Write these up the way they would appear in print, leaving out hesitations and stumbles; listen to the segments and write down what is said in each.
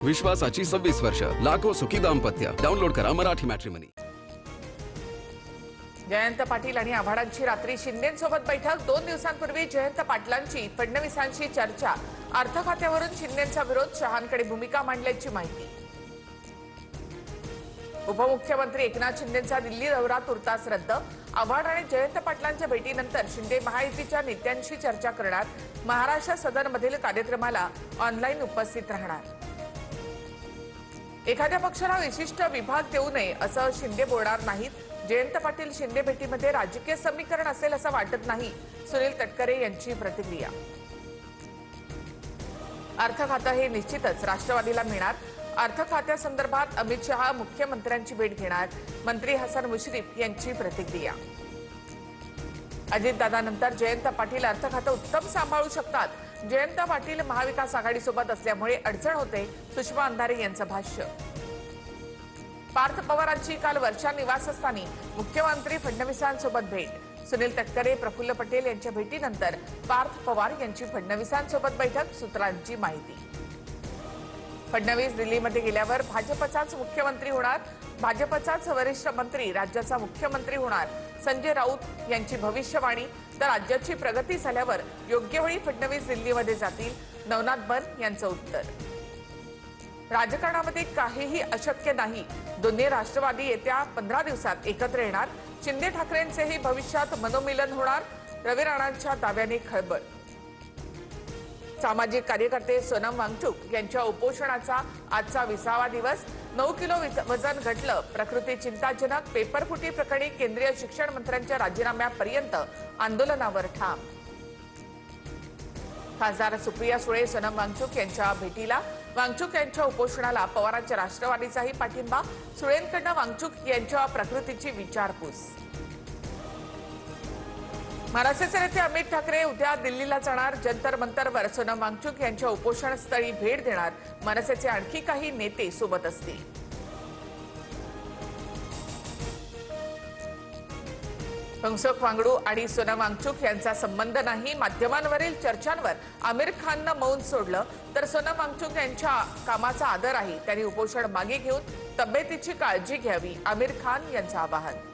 विश्वासाची 26 वर्ष, लाखो सुखी दाम्पत्य. डाउनलोड करा मराठी मॅट्रिमनी. जयंत पाटील आणि आव्हाडांची रात्री शिंदेंसोबत बैठक. 2 दिवसांपूर्वी जयंत पाटलांची फडणवीसांशी चर्चा. अर्थ खात्यावरून शिंदेंचा विरोध, शहांकडे भूमिका मांडल्याची माहिती. उपमुख्यमंत्री एकनाथ शिंदेंचा दिल्ली दौरा तुर्तास रद्द. आव्हाड आणि जयंत पाटलांच्या भेटीनंतर शिंदे महायुतीच्या नेत्यांशी चर्चा करणार. महाराष्ट्र सदनमधील कार्यक्रमाला ऑनलाईन उपस्थित राहणार. एखाद्या पक्षाला विशिष्ट विभाग देऊ नये असं शिंदे बोलणार नाहीत. जयंत पाटील शिंदे भेटीमध्ये राजकीय समीकरण असेल असं वाटत नाही, सुनील तटकरे यांची प्रतिक्रिया. अर्थ खातं हे निश्चितच राष्ट्रवादीला मिळणार. अर्थ खात्यासंदर्भात अमित शहा मुख्यमंत्र्यांची भेट घेणार. मंत्री हसन मुश्रीफ यांची प्रतिक्रिया. अजितदादांनंतर जयंत पाटील अर्थ खातं उत्तम सांभाळू शकतात. जयंत पाटील महाविकास आघाडीसोबत असल्यामुळे अडचण होते, सुषमा अंधारे यांचं भाष्य. पार्थ पवारांची काल वर्षा निवासस्थानी मुख्यमंत्री फडणवीसांसोबत भेट. सुनील तटकरे, प्रफुल्ल पटेल यांच्या भेटीनंतर पार्थ पवार यांची फडणवीसांसोबत बैठक, सूत्रांची माहिती. फडणवीस दिल्लीमध्ये गेल्यावर भाजपचाच मुख्यमंत्री होणार. भाजपचाच वरिष्ठ मंत्री राज्याचा मुख्यमंत्री होणार. संजय राऊत यांची भविष्यवाणी. तर राज्याची प्रगती झाल्यावर योग्य वेळी फडणवीस दिल्लीमध्ये जातील, नवनाथ बन यांचं उत्तर. राजकारणामध्ये काहीही अशक्य नाही. दोन्ही राष्ट्रवादी येत्या 15 दिवसात एकत्र येणार. शिंदे ठाकरेंचेही भविष्यात मनोमिलन होणार. रवी राणांच्या दाव्याने खळबळ. सामाजिक कार्यकर्ते सोनम वांगचुक यांच्या उपोषणाचा आजचा 20वा दिवस. 9 किलो वजन घटलं, प्रकृती चिंताजनक. पेपरफुटी प्रकरणी केंद्रीय शिक्षण मंत्र्यांच्या राजीनाम्यापर्यंत आंदोलनावर ठाम. खासदार सुप्रिया सुळे सोनम वांगचुक यांच्या भेटीला. वांगचुक यांच्या उपोषणाला पवारांच्या राष्ट्रवादीचाही पाठिंबा. सुळेंकडनं वांगचुक यांच्या प्रकृतीची विचारपूस. महाराष्ट्राचे नेते अमित ठाकरे उद्या दिल्लीला जाणार. जंतर मंतरवर सोनम वांगचुक यांच्या उपोषणस्थळी भेट देणार. मनसेचे आणखी काही नेते सोबत असतील. फंगसोक वांगडू आणि सोनम वांगचुक यांचा संबंध नाही. माध्यमांवरील चर्चांवर आमिर खाननं मौन सोडलं, तर सोनम वांगचुक यांच्या कामाचा आदर आहे. त्यांनी उपोषण मागे घेऊन तब्येतीची काळजी घ्यावी, आमिर खान यांचं आवाहन.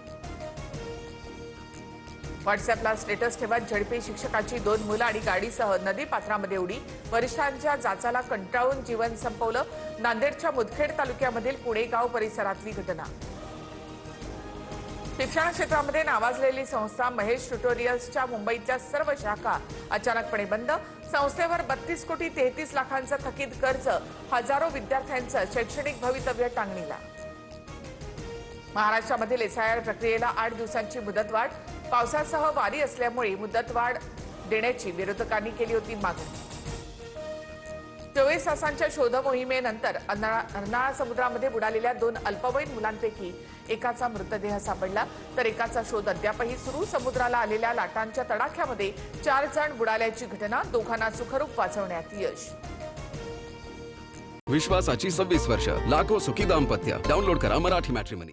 व्हॉट्सअॅपला स्टेटस ठेवत झडपी शिक्षकाची 2 मुलं आणि गाडीसह नदी पात्रामध्ये उडी. वरिष्ठांच्या जाचाला कंटाळून जीवन संपवलं. नांदेडच्या मुदखेड तालुक्यामधील पुणेगाव परिसरातली घटना. शिक्षण क्षेत्रामध्ये नावाजलेली संस्था महेश ट्युटोरियल्सच्या मुंबईच्या सर्व शाखा अचानकपणे बंद. संस्थेवर 32 कोटी 33 लाखांचं थकीत कर्ज. हजारो विद्यार्थ्यांचं शैक्षणिक भवितव्य टांगणीला. महाराष्ट्रामधील एसआयआर प्रक्रियेला 8 दिवसांची मुदतवाढ. पावसासह वारी असल्यामुळे मुदतवाढ देण्याची विरोधकांनी केली होती मागणी. 24 तासांच्या शोध मोहिमेनंतर अर्नाळा समुद्रामध्ये बुडालेल्या 2 अल्पवयीन मुलांपैकी एकाचा मृतदेह सापडला, तर एकाचा शोध अद्यापही सुरू. समुद्राला आलेल्या लाटांच्या तडाख्यामध्ये 4 जण बुडाल्याची घटना. दोघांना सुखरूप वाचवण्यात यश. विश्वासाची 26 वर्ष, लाखो सुखी दाम्पत्य. डाउनलोड करा मराठी मॅट्रिमनी.